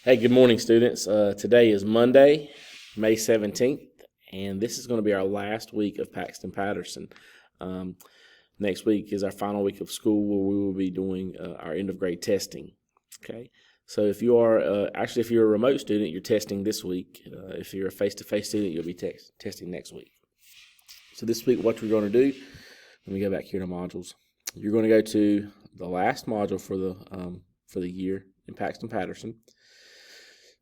Hey, good morning, students. Today is Monday, May 17th, and this is going to be our last week of Paxton Patterson. Um, Next week is our final week of school where we will be doing our end of grade testing. Okay, so if you are if you're a remote student, you're testing this week. If you're a face-to-face student, you'll be testing next week. So this week, what we're going to do, let me go back here to modules. You're going to go to the last module for the year in Paxton Patterson,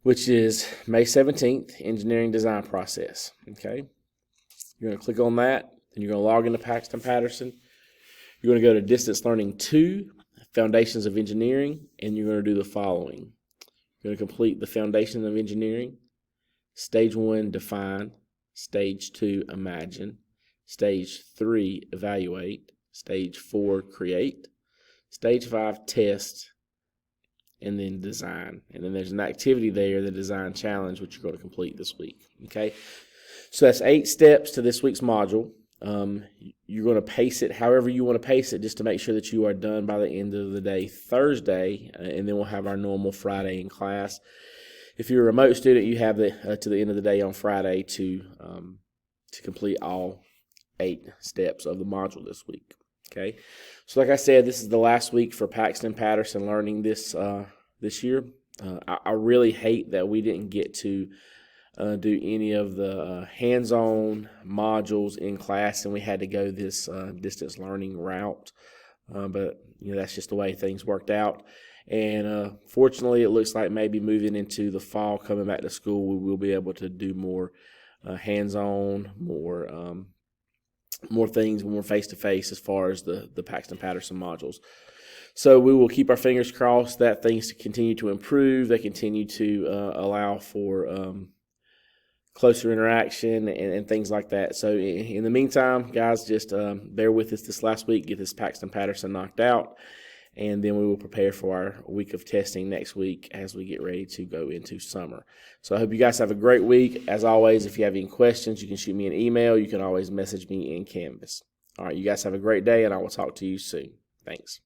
which is May 17th, Engineering Design Process. Okay, you're going to click on that, and you're going to log into Paxton Patterson. You're going to go to Distance Learning 2, Foundations of Engineering, and you're going to do the following. You're going to complete the Foundation of Engineering, Stage 1, Define, Stage 2, Imagine, Stage 3, Evaluate, Stage 4, Create, Stage 5, Test, and then Design. And then there's an activity there, the Design Challenge, which you're going to complete this week. Okay, so that's 8 steps to this week's module. You're going to pace it however you want to pace it, just to make sure that you are done by the end of the day Thursday, and then we'll have our normal Friday in class. If you're a remote student, you have to the end of the day on Friday to complete all 8 steps of the module this week. Okay, so like I said, this is the last week for Paxton Patterson learning this year. I really hate that we didn't get to do any of the hands-on modules in class, and we had to go this distance learning route. But that's just the way things worked out. And fortunately, it looks like maybe moving into the fall, coming back to school, we will be able to do more hands-on, more things, more face-to-face as far as the Paxton Patterson modules. So we will keep our fingers crossed that things continue to improve. They continue to allow for closer interaction and things like that. So in the meantime, guys, just bear with us this last week, get this Paxton Patterson knocked out, and then we will prepare for our week of testing next week as we get ready to go into summer. So I hope you guys have a great week. As always, if you have any questions, you can shoot me an email. You can always message me in Canvas. All right, you guys have a great day, and I will talk to you soon. Thanks.